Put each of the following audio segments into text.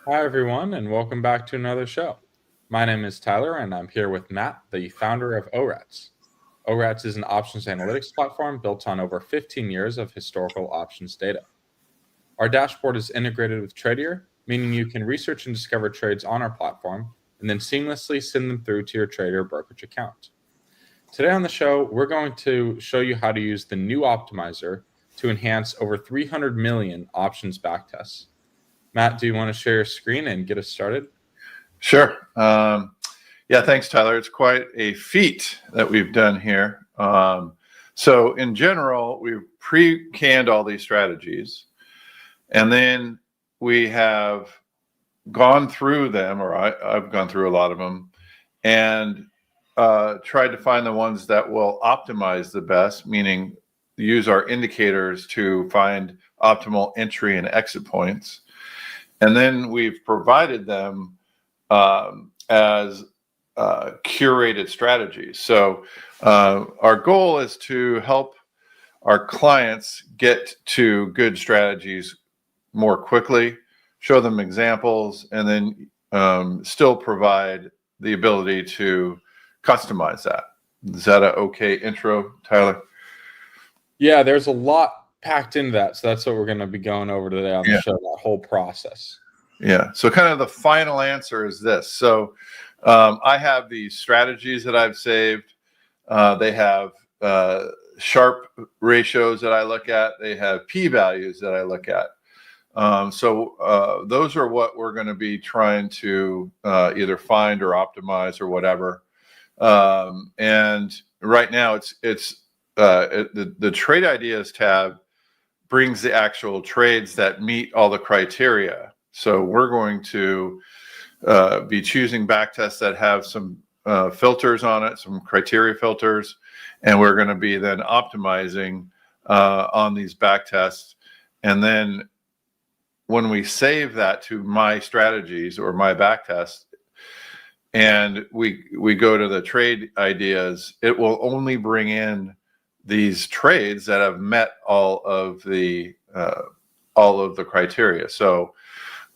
Hi, everyone, and welcome back to another show. My name is Tyler, and I'm here with Matt, the founder of ORATS. ORATS is an options analytics platform built on over 15 years of historical options data. Our dashboard is integrated with Tradier, meaning you can research and discover trades on our platform and then seamlessly send them through to your Tradier brokerage account. Today on the show, we're going to show you how to use the new optimizer to enhance over 300 million options backtests. Matt, do you want to share your screen and get us started? Sure. Yeah, thanks, Tyler. It's quite a feat that we've done here. So in general, we've pre-canned all these strategies, and then we have gone through them, or I've gone through a lot of them, and tried to find the ones that will optimize the best, meaning use our indicators to find optimal entry and exit points. And then we've provided them as curated strategies. So our goal is to help our clients get to good strategies more quickly, show them examples, and then still provide the ability to customize that. Is that an okay intro, Tyler? Yeah, there's a lot packed into that. So that's what we're going to be going over today on the show, that whole process. Yeah. So kind of the final answer is this. So I have these strategies that I've saved. They have Sharp ratios that I look at. They have p-values that I look at. So those are what we're going to be trying to either find or optimize or whatever. And right now it's the trade ideas tab brings the actual trades that meet all the criteria. So we're going to be choosing backtests that have some filters on it, some criteria filters, and we're going to be then optimizing on these backtests. And then when we save that to my strategies or my backtest, and we go to the trade ideas, it will only bring in these trades that have met all of the criteria. So,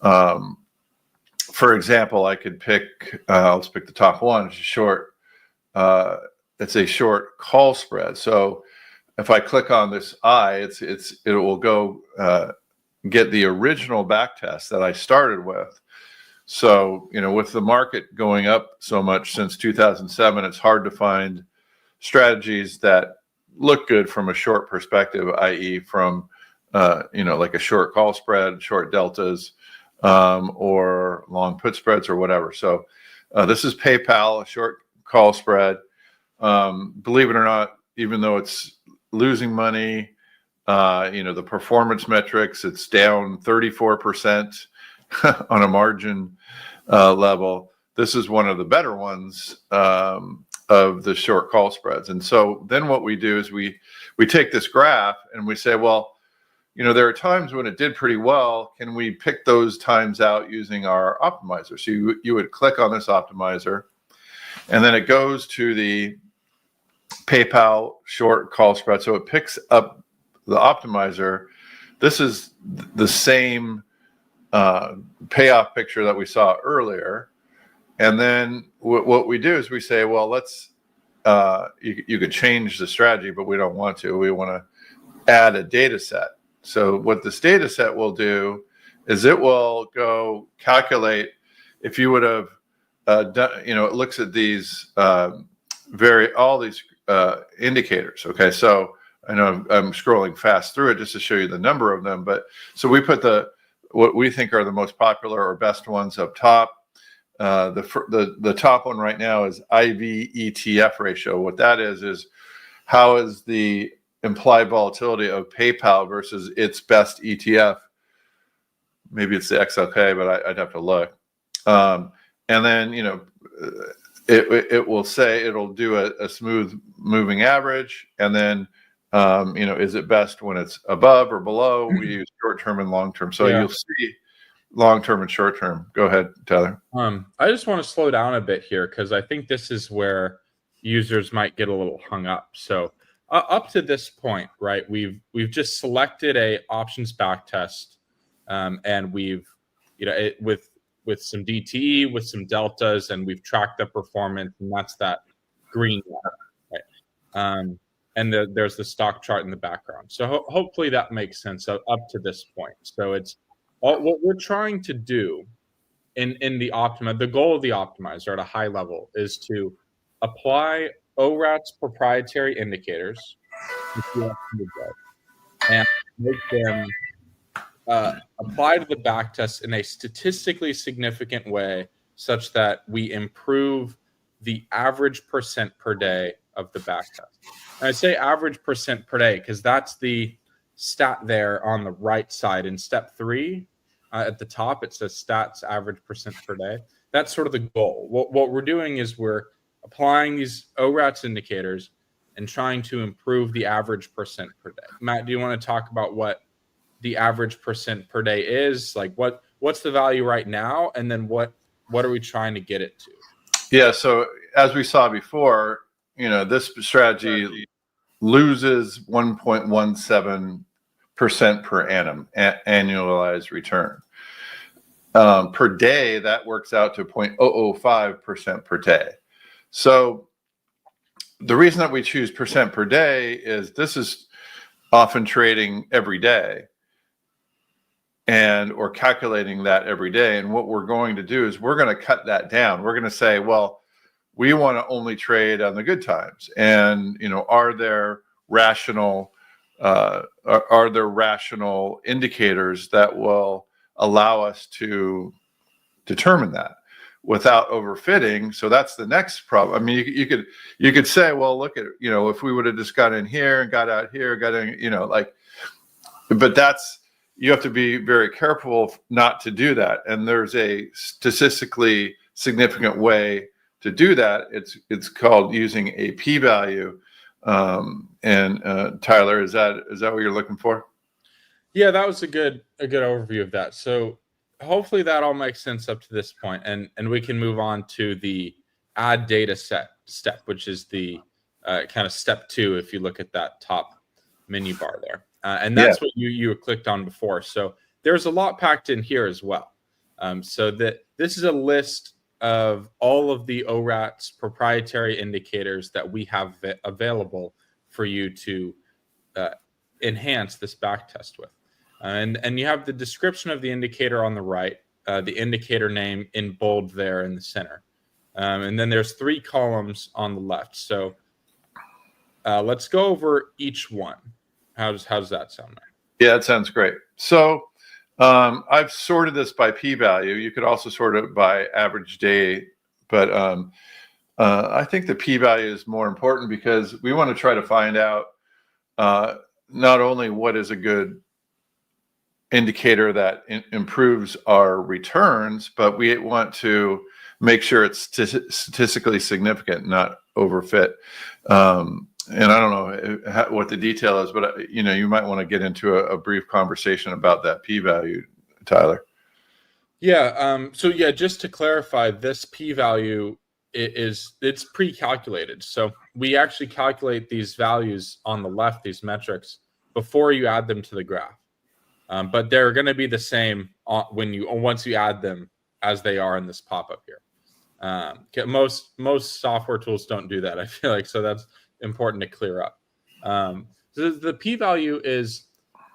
for example, I could pick. Let's pick the top one. It's a short. It's a short call spread. So, if I click on this it will go get the original backtest that I started with. So, with the market going up so much since 2007, it's hard to find strategies that look good from a short perspective, i.e. from, like a short call spread, short deltas, or long put spreads or whatever. So this is PayPal, a short call spread. Believe it or not, even though it's losing money, the performance metrics, it's down 34% on a margin level. This is one of the better ones of the short call spreads. And so then what we do is we take this graph and we say, well, there are times when it did pretty well. Can we pick those times out using our optimizer? So you would click on this optimizer, and then it goes to the PayPal short call spread. So it picks up the optimizer. This is the same payoff picture that we saw earlier. And then what we do is we say, well, let's, you could change the strategy, but we don't want to. We want to add a data set. So what this data set will do is it will go calculate if you would have done, it looks at these all these indicators. Okay. So I know I'm scrolling fast through it just to show you the number of them, but so we put what we think are the most popular or best ones up top. The top one right now is IV ETF ratio. What that is how is the implied volatility of PayPal versus its best ETF? Maybe it's the XLK, but I'd have to look. And then it will say it'll do a smooth moving average, and then is it best when it's above or below? We use short term and long term. So you'll see long-term and short-term. Go ahead, Tyler. I just want to slow down a bit here because I think this is where users might get a little hung up. So up to this point, right, we've just selected a options backtest, and we've, with some DTE, with some deltas, and we've tracked the performance, and that's that green line, right? And there's the stock chart in the background. So hopefully that makes sense up to this point. So it's what we're trying to do in the the goal of the optimizer at a high level is to apply ORATS proprietary indicators and make them apply to the back test in a statistically significant way such that we improve the average percent per day of the back test. And I say average percent per day because that's the stat there on the right side in step 3. At the top, it says stats average percent per day. That's sort of the goal. What we're doing is we're applying these ORATS indicators and trying to improve the average percent per day. Matt, do you want to talk about what the average percent per day is? Like what's the value right now, and then what are we trying to get it to? Yeah, so as we saw before, this strategy loses 1.17% per annum annualized return. Per day, that works out to 0.005% per day. So the reason that we choose percent per day is this is often trading every day or calculating that every day. And what we're going to do is we're going to cut that down. We're going to say, well, we want to only trade on the good times. And, are there rational indicators that will allow us to determine that without overfitting? So that's the next problem. I mean, you could say, well, look at, if we would have just got in here and got out here, got in, but you have to be very careful not to do that. And there's a statistically significant way to do that. It's called using a p-value. Tyler, is that what you're looking for? Yeah, that was a good overview of that. So hopefully that all makes sense up to this point, and we can move on to the add data set step, which is the kind of step 2 if you look at that top menu bar there. And that's what you clicked on before. So there's a lot packed in here as well. So that this is a list of all of the ORATS proprietary indicators that we have available for you to enhance this back test with. And you have the description of the indicator on the right, the indicator name in bold there in the center. And then there's 3 columns on the left. So let's go over each one. How does that sound, Matt? Yeah, that sounds great. So I've sorted this by p-value. You could also sort it by average day, but I think the p-value is more important because we want to try to find out not only what is a good indicator that improves our returns, but we want to make sure it's statistically significant, not overfit. And I don't know what the detail is, but you might want to get into a brief conversation about that p-value, Tyler. Yeah. So yeah, just to clarify, this p-value it's pre-calculated. So we actually calculate these values on the left, these metrics, before you add them to the graph. But they're going to be the same once you add them as they are in this pop-up here. Most software tools don't do that, I feel like, so that's important to clear up. So the p-value is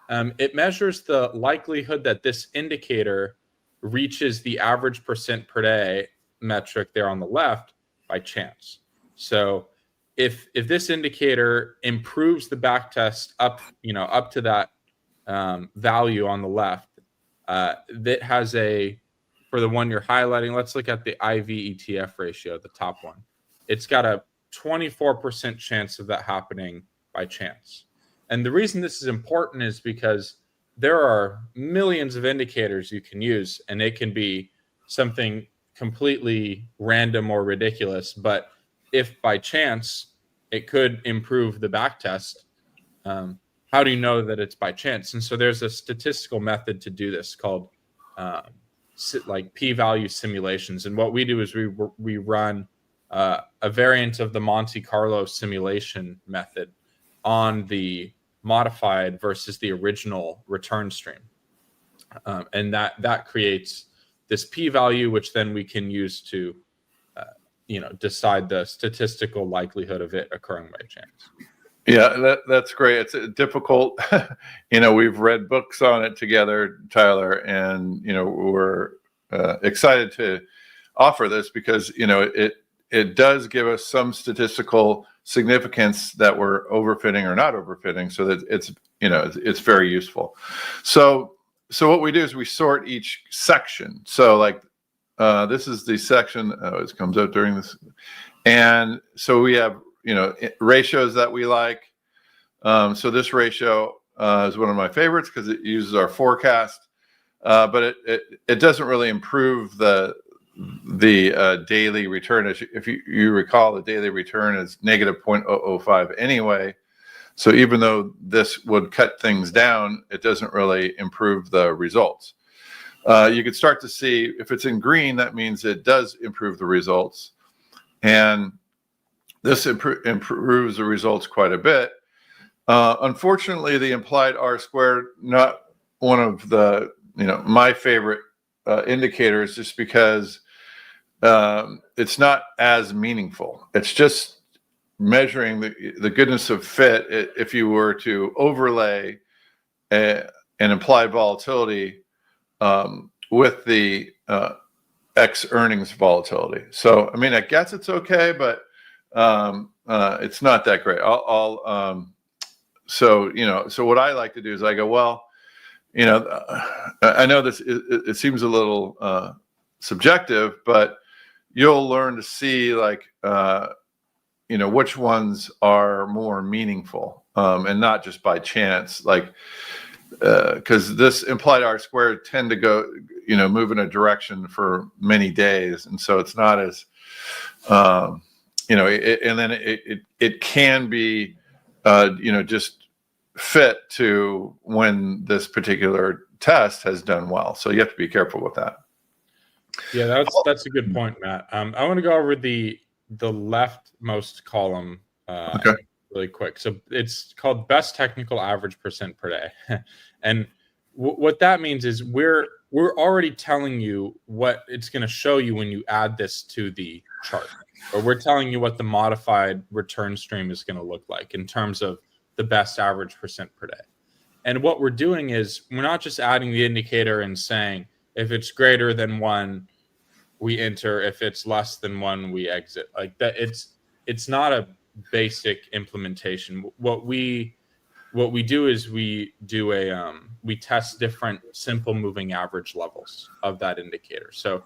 it measures the likelihood that this indicator reaches the average percent per day metric there on the left by chance. So if this indicator improves the back test up to that value on the left, that has for the one you're highlighting, let's look at the IV ETF ratio, the top one. It's got a 24% chance of that happening by chance. And the reason this is important is because there are millions of indicators you can use, and it can be something completely random or ridiculous. But if by chance it could improve the back test, how do you know that it's by chance? And so there's a statistical method to do this called like p-value simulations. And what we do is we run a variant of the Monte Carlo simulation method on the modified versus the original return stream. And that creates this p-value, which then we can use to decide the statistical likelihood of it occurring by chance. Yeah, that's great. It's difficult. We've read books on it together, Tyler, and we're excited to offer this because it does give us some statistical significance that we're overfitting or not overfitting, so that it's very useful. So what we do is we sort each section. So like this is the section. Oh, it comes out during this, and so we have ratios that we like. So this ratio is one of my favorites because it uses our forecast, but it doesn't really improve the daily return. If you recall, the daily return is negative 0.005 anyway. So even though this would cut things down, it doesn't really improve the results. You could start to see if it's in green, that means it does improve the results. And this improves the results quite a bit. Unfortunately, the implied R-squared, not one of the my favorite indicators, just because it's not as meaningful. It's just measuring the goodness of fit. If you were to overlay an implied volatility with the X earnings volatility. So I guess it's okay, but it's not that great. So what I like to do is I go, well, I know this it seems a little subjective, but you'll learn to see which ones are more meaningful, and not just by chance, because this implied R-squared tend to go move in a direction for many days, and so it's not as and then it can be just fit to when this particular test has done well. So you have to be careful with that. Yeah, that's a good point, Matt. I want to go over the leftmost column really quick. So it's called best technical average percent per day. And what that means is we're already telling you what it's going to show you when you add this to the chart. Or we're telling you what the modified return stream is going to look like in terms of the best average percent per day. And what we're doing is we're not just adding the indicator and saying if it's greater than 1, we enter. If it's less than 1, we exit. Like that, it's not a basic implementation. What we do is we test different simple moving average levels of that indicator. So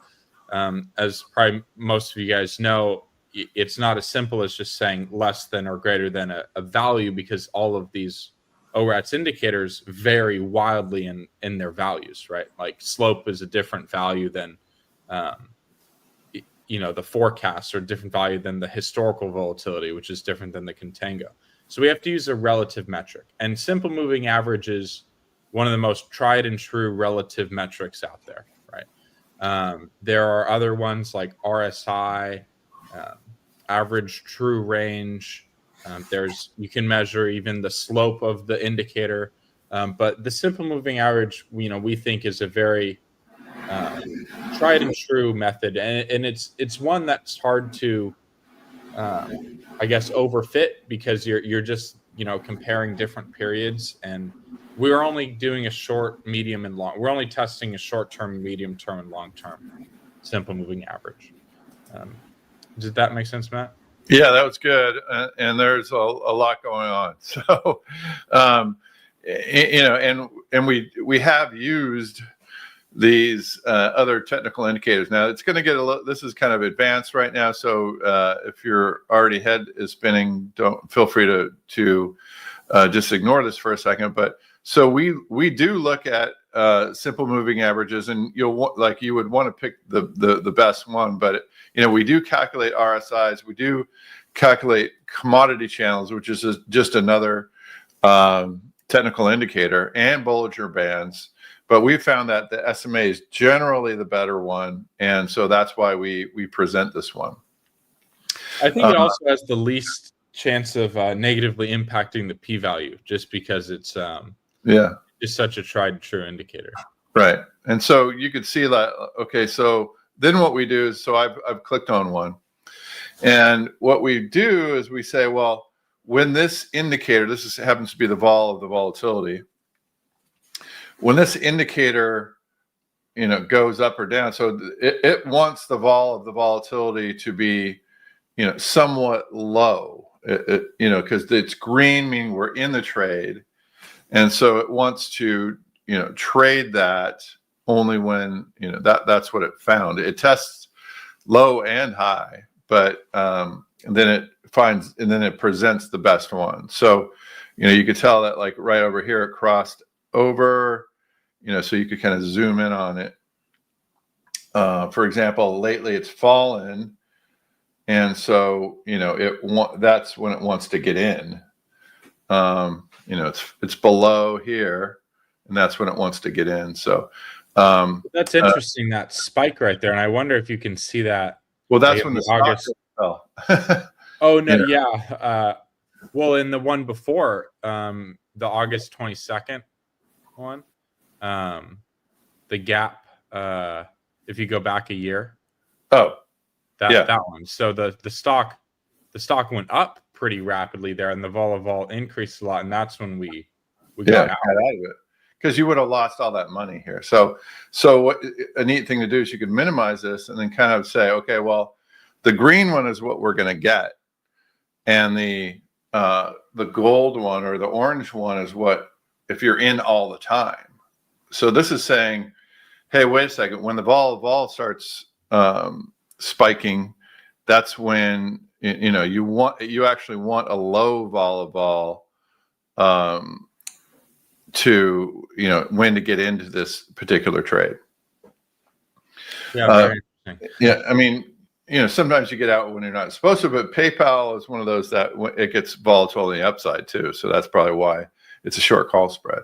as probably most of you guys know, it's not as simple as just saying less than or greater than a value, because all of these ORATS indicators vary wildly in their values, right? Like slope is a different value than the forecast, or different value than the historical volatility, which is different than the contango. So we have to use a relative metric, and simple moving average is one of the most tried and true relative metrics out there, right? There are other ones like RSI, average true range. You can measure even the slope of the indicator, but the simple moving average, we think is a very tried and true method, and it's one that's hard to, I guess, overfit, because you're just comparing different periods, and we're only doing a short, medium, and long. We're only testing a short-term, medium-term, and long-term simple moving average. Did that make sense, Matt? Yeah, that was good. And there's a lot going on. So, and we have used these other technical indicators. Now it's going to get this is kind of advanced right now. So if your already head is spinning, don't feel free to just ignore this for a second. But so we do look at simple moving averages, and you would want to pick the best one, but we do calculate RSIs, we do calculate commodity channels, which is just another technical indicator, and Bollinger Bands. But we found that the SMA is generally the better one, and so that's why we present this one. I think it also has the least chance of negatively impacting the p-value, just because it's just such a tried and true indicator. Right. And so you could see that, okay, so then what we do is, so I've clicked on one. And what we do is we say, well, when this indicator, happens to be the vol of the volatility, when this indicator, goes up or down, so it wants the vol of the volatility to be, somewhat low, because it's green, meaning we're in the trade. And so it wants to, trade that only when, that's what it found. It tests low and high, but and then it presents the best one. So, you could tell that, like, right over here, it crossed over, so you could kind of zoom in on it. For example, lately it's fallen. And so, that's when it wants to get in. It's below here, and that's when it wants to get in. So that's interesting, that spike right there. And I wonder if you can see that. Well, that's when the August fell. Oh no, yeah. Well, in the one before, the August 22nd one, the gap. If you go back a year. Oh, that one. So the stock went up pretty rapidly there, and the vol increased a lot, and that's when we got out of it, because you would have lost all that money here. So what a neat thing to do is you could minimize this and then kind of say, okay, well, the green one is what we're going to get, and the gold one or the orange one is what, if you're in all the time. So this is saying, hey, wait a second, when the vol starts spiking, that's when you actually want a low vol to when to get into this particular trade. Very interesting. Yeah, I mean, sometimes you get out when you're not supposed to, but PayPal is one of those that it gets volatile on the upside too. So that's probably why it's a short call spread.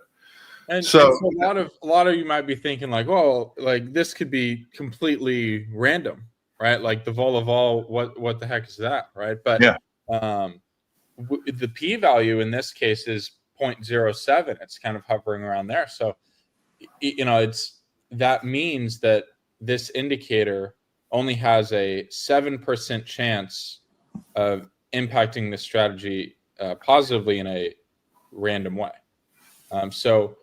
And so a lot of you might be thinking, like, well, like, this could be completely random, right? Like the vol, what the heck is that, right? But yeah, the p-value in this case is 0.07. It's kind of hovering around there. So that means that this indicator only has a 7% chance of impacting the strategy positively in a random way. So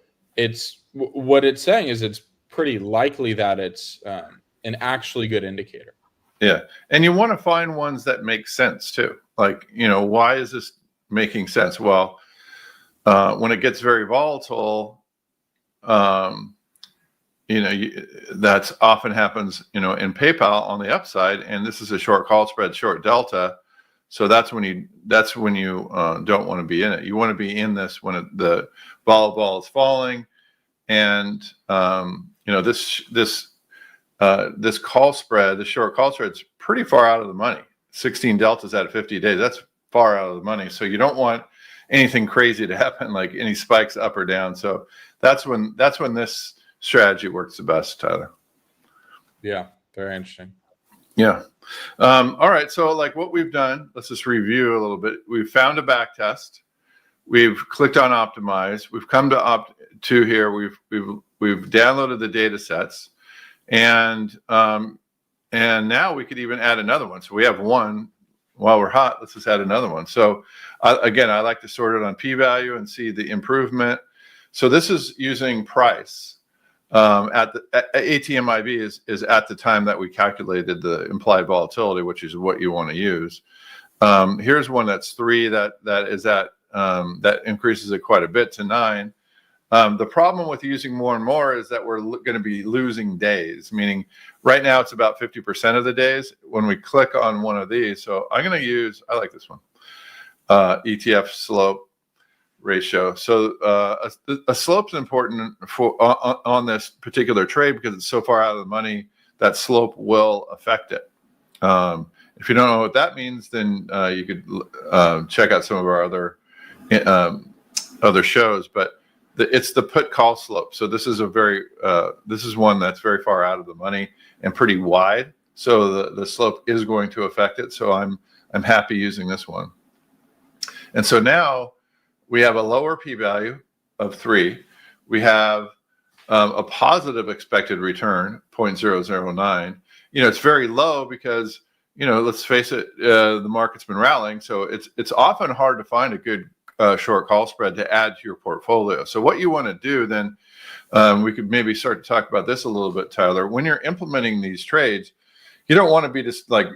what it's saying is it's pretty likely that it's an actually good indicator. Yeah. And you want to find ones that make sense too. Like, why is this making sense? Well, when it gets very volatile, that's often happens, in PayPal on the upside, and this is a short call spread, short delta. So that's when you don't want to be in it. You want to be in this when the vol is falling, and this call spread, the short call spread, is pretty far out of the money. 16 deltas out of 50 days. That's far out of the money. So you don't want anything crazy to happen, like any spikes up or down. So that's when this strategy works the best, Tyler. Yeah, very interesting. Yeah. All right. So, like, what we've done, let's just review a little bit. We've found a back test. We've clicked on optimize. We've come to here. We've downloaded the data sets, and now we could even add another one. So we have one. While we're hot, let's just add another one. So again, I like to sort it on p-value and see the improvement. So this is using price. ATMIV is at the time that we calculated the implied volatility, which is what you want to use. Here's one that's 3 that is at that increases it quite a bit to 9. The problem with using more and more is that we're going to be losing days, meaning right now it's about 50% of the days when we click on one of these. So I'm going to use, I like this one, ETF slope ratio. So a slope's important for on this particular trade because it's so far out of the money that slope will affect it. If you don't know what that means, then you could check out some of our other shows. But it's the put call slope. So this is this is one that's very far out of the money and pretty wide. So the slope is going to affect it. So I'm happy using this one. And so now we have a lower p-value of 3. We have a positive expected return, 0.009. It's very low because, let's face it, the market's been rallying. So it's often hard to find a good short call spread to add to your portfolio. So what you want to do then, we could maybe start to talk about this a little bit, Tyler. When you're implementing these trades, you don't want to be just like,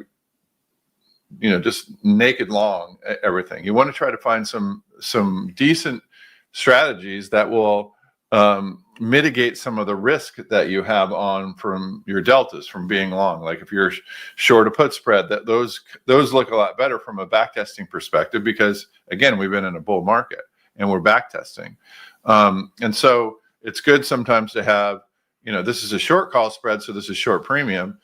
just naked long everything. You want to try to find some decent strategies that will mitigate some of the risk that you have from your deltas from being long. Like if you're short a put spread, that those look a lot better from a backtesting perspective, because again, we've been in a bull market and we're backtesting. And so it's good sometimes to have, this is a short call spread, so this is short premium.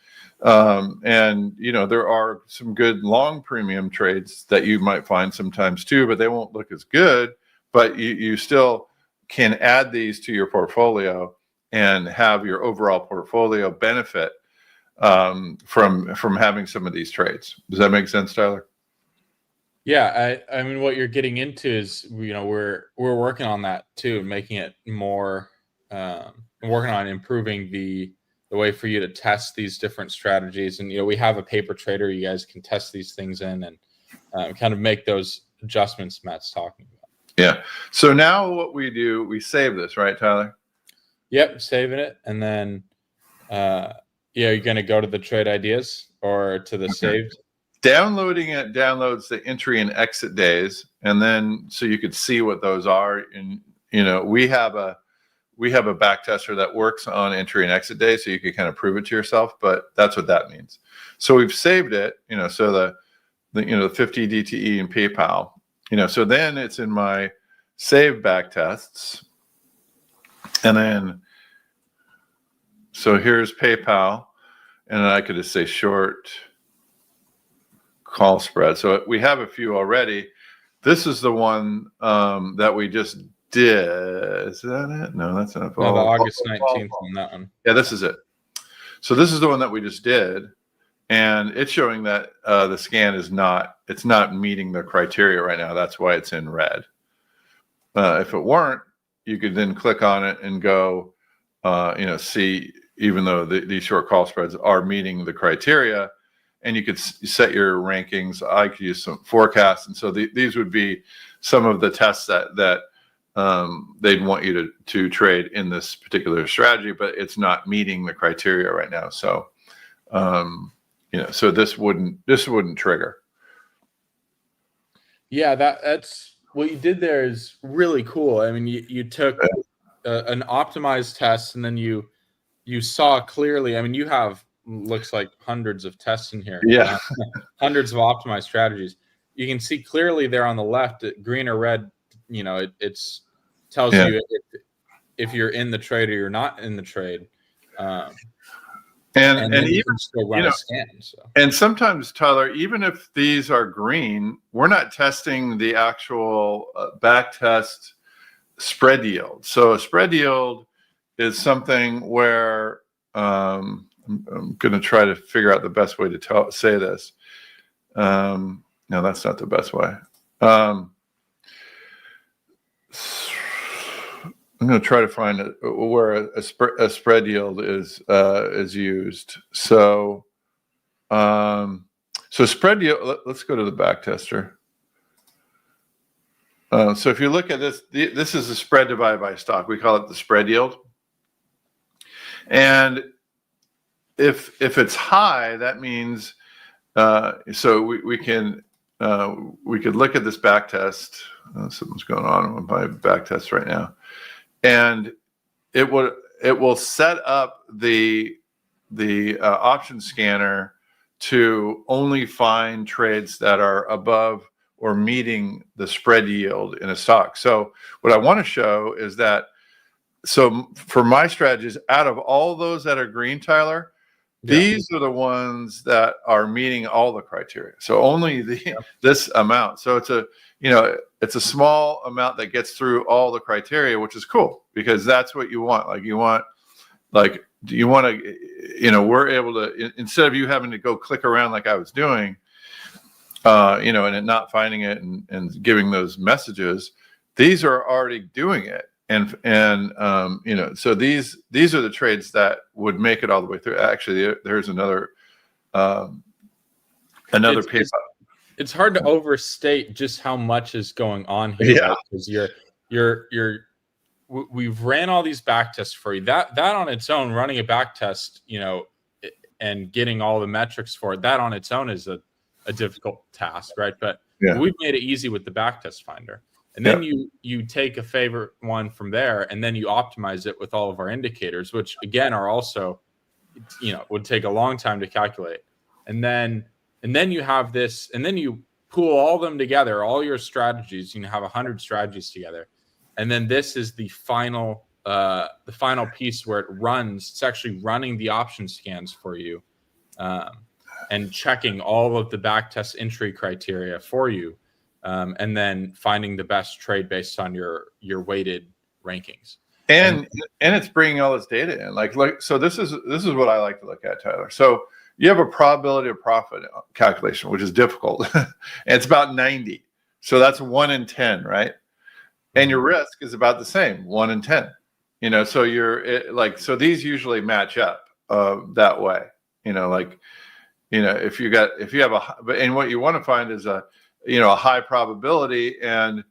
And there are some good long premium trades that you might find sometimes too, but they won't look as good, but you still can add these to your portfolio and have your overall portfolio benefit from having some of these trades. Does that make sense, Tyler? Yeah, I mean, what you're getting into is, we're working on that too, making it more, working on improving the way for you to test these different strategies. And, we have a paper trader you guys can test these things in and kind of make those adjustments Matt's talking about. Yeah. So now what we do, we save this, right, Tyler? Yep, saving it. And then, you're going to go to the trade ideas or to the saved. Downloading it downloads the entry and exit days, and then so you could see what those are. And we have a back tester that works on entry and exit days, so you can kind of prove it to yourself. But that's what that means. So we've saved it. So the 50 DTE and PayPal. So then it's in my save back tests, and then so here's PayPal, and then I could just say short call spread. So we have a few already. This is the one that we just did. Is that it? No, that's not. No, the August 19th on that one. Yeah, this is it. So this is the one that we just did, and it's showing that the scan is not meeting the criteria right now. That's why it's in red. If it weren't, you could then click on it and go, see, even though these short call spreads are meeting the criteria, and you could set your rankings. I could use some forecasts. And so these would be some of the tests that they'd want you to trade in this particular strategy, but it's not meeting the criteria right now. So, so this wouldn't trigger. Yeah, that's what you did there is really cool. I mean, you took an optimized test, and then you saw clearly. I mean, you have looks like hundreds of tests in here. Yeah, hundreds of optimized strategies. You can see clearly there on the left, green or red. It's tells you if you're in the trade or you're not in the trade. And even still run a scan. So. And sometimes, Tyler, even if these are green, we're not testing the actual back test spread yield. So a spread yield is something where I'm going to try to figure out the best way to say this. No, that's not the best way. I'm going to try to find where a spread yield is used. So, spread yield. Let's go to the back tester. So if you look at this, this is the spread divided by stock. We call it the spread yield. And if it's high, that means so we could look at this back test. Something's going on with my back test right now, and it will set up the option scanner to only find trades that are above or meeting the spread yield in a stock. So what I want to show is that, so for my strategies, out of all those that are green, Tyler, these are the ones that are meeting all the criteria. So only this amount. So it's a small amount that gets through all the criteria, which is cool because that's what you want. We're able to, instead of you having to go click around like I was doing, and it not finding it and giving those messages, these are already doing it. so these are the trades that would make it all the way through. Actually, there's another paper. It's hard to overstate just how much is going on here, right? Because we've ran all these back tests for you. That on its own, running a back test, and getting all the metrics for it, that on its own is a difficult task, right? But we've made it easy with the back test finder. And then you take a favorite one from there, and then you optimize it with all of our indicators, which again are also, would take a long time to calculate. And then you have this, and then you pool all them together, all your strategies. You have 100 strategies together, and then this is the final piece where it runs. It's actually running the option scans for you, and checking all of the backtest entry criteria for you, and then finding the best trade based on your weighted rankings. And it's bringing all this data in. So this is what I like to look at, Tyler. So you have a probability of profit calculation, which is difficult, and it's about 90. So that's 1 in 10, right? And your risk is about the same, 1 in 10. So so these usually match up that way. If you have and what you want to find is a high probability, and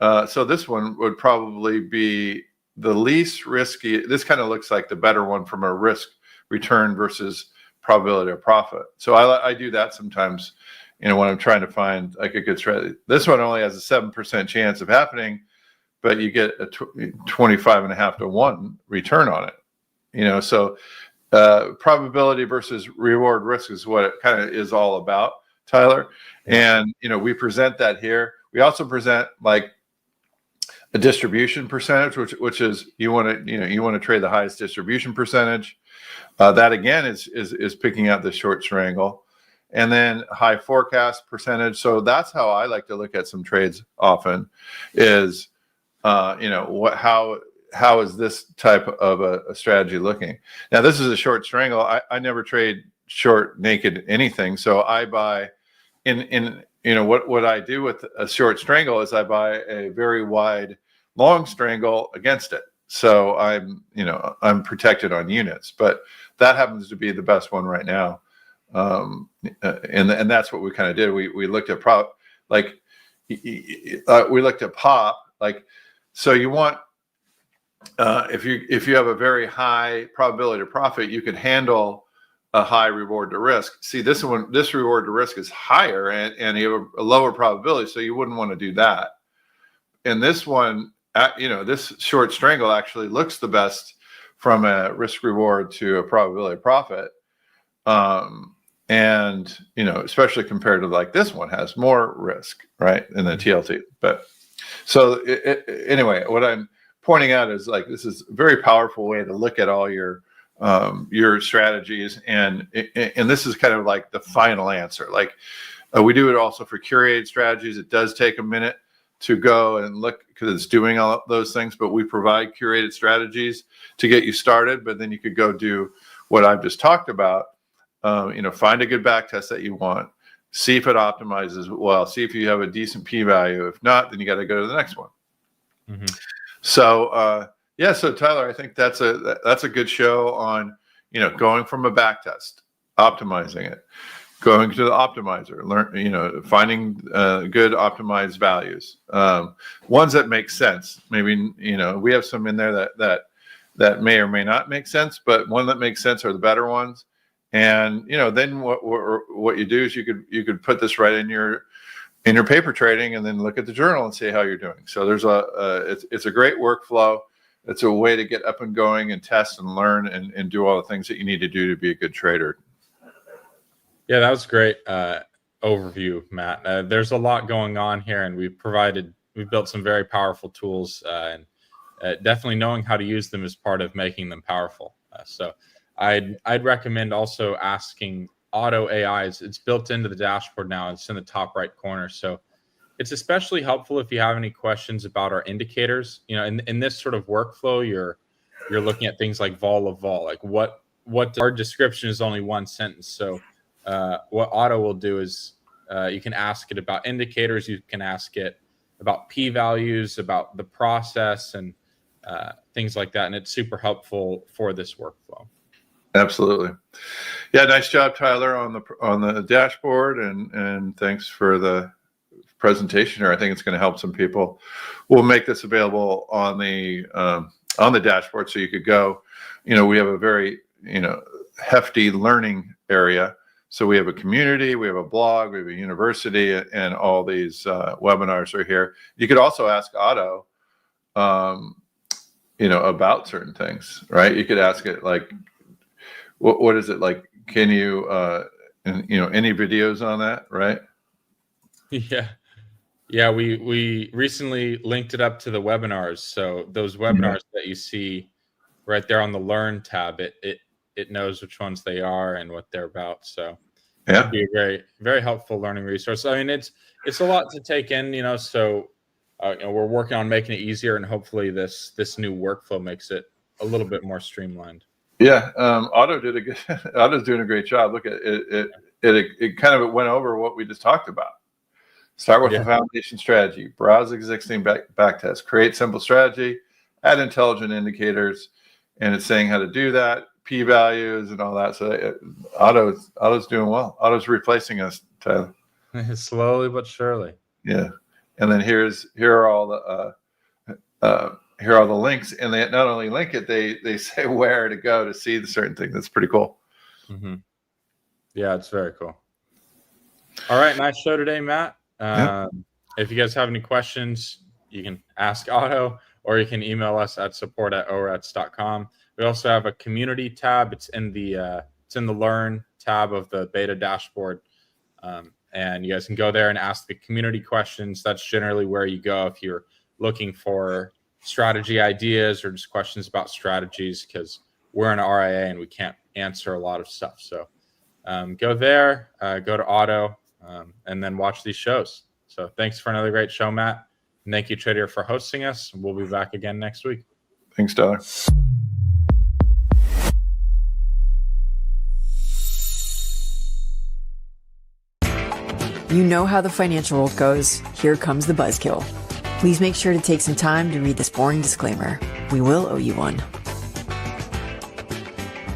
so this one would probably be the least risky. This kind of looks like the better one from a risk return versus probability of profit. So I do that sometimes, when I'm trying to find like a good strategy. This one only has a 7% chance of happening, but you get a 25.5 to 1 return on it. So probability versus reward risk is what it kind of is all about, Tyler. And we present that here. We also present like a distribution percentage, which is you want to trade the highest distribution percentage. That again is picking out the short strangle, and then high forecast percentage. So that's how I like to look at some trades often. Is how is this type of a strategy looking? Now this is a short strangle. I never trade short naked anything. So I buy what I do with a short strangle is I buy a very wide long strangle against it. So I'm protected on units, but that happens to be the best one right now. And that's what we kind of did. We looked at we looked at pop, so you want, if you have a very high probability of profit, you can handle a high reward to risk. See, this reward to risk is higher, and you have a lower probability, so you wouldn't want to do that. And this one, this short strangle actually looks the best from a risk reward to a probability of profit. And especially compared to like this one has more risk, right, in the TLT. But so anyway, what I'm pointing out is this is a very powerful way to look at all your strategies, and this is kind of like the final answer. We do it also for curated strategies. It does take a minute to go and look because it's doing all of those things, but we provide curated strategies to get you started. But then you could go do what I've just talked about. Find a good back test that you want, see if it optimizes well, see if you have a decent p-value. If not, then you got to go to the next one. Mm-hmm. So so Tyler, I think that's a good show on going from a back test, optimizing it, going to the optimizer, finding good optimized values, ones that make sense. Maybe we have some in there that may or may not make sense, but one that makes sense are the better ones. And then what you do is you could put this right in your paper trading, and then look at the journal and see how you're doing. So there's it's a great workflow. It's a way to get up and going and test and learn and do all the things that you need to do to be a good trader. Yeah, that was great overview, Matt. There's a lot going on here, and we've built some very powerful tools, and definitely knowing how to use them is part of making them powerful. So I'd recommend also asking Auto AIs. It's built into the dashboard now. It's in the top right corner. So it's especially helpful if you have any questions about our indicators. In this sort of workflow, you're looking at things like vol of vol, like what our description is only one sentence. So what Auto will do is you can ask it about indicators. You can ask it about p-values, about the process, and things like that. And it's super helpful for this workflow. Absolutely. Yeah, nice job, Tyler, on the dashboard, and thanks for the presentation here. I think it's going to help some people. We'll make this available on the dashboard, so you could go. We have a very hefty learning area. So we have a community, we have a blog, we have a university, and all these webinars are here. You could also ask Otto, about certain things, right? You could ask it like, what is it like? Can you, any videos on that, right? Yeah. We recently linked it up to the webinars. So those webinars that you see right there on the Learn tab, it knows which ones they are and what they're about. So it should be a very, very helpful learning resource. I mean, it's a lot to take in, so we're working on making it easier, and hopefully this new workflow makes it a little bit more streamlined. Yeah, Otto's doing a great job. Look at it. It kind of went over what we just talked about. Start with the foundation strategy, browse existing backtest, create simple strategy, add intelligent indicators, and it's saying how to do that, p-values and all that. So Otto's doing well. Otto's replacing us, Tyler. Slowly but surely. Yeah, and then here are all the links, and they not only link it, they say where to go to see the certain thing. That's pretty cool. Mm-hmm. Yeah, it's very cool. All right, nice show today, Matt. If you guys have any questions, you can ask Otto, or you can email us at support@orats.com. We also have a community tab. It's in the Learn tab of the beta dashboard, and you guys can go there and ask the community questions. That's generally where you go if you're looking for strategy ideas or just questions about strategies, because we're an RIA and we can't answer a lot of stuff. So go there, go to Otto, and then watch these shows. So thanks for another great show, Matt. And thank you, Tradier, for hosting us. We'll be back again next week. Thanks, Tyler. You know how the financial world goes. Here comes the buzzkill. Please make sure to take some time to read this boring disclaimer. We will owe you one.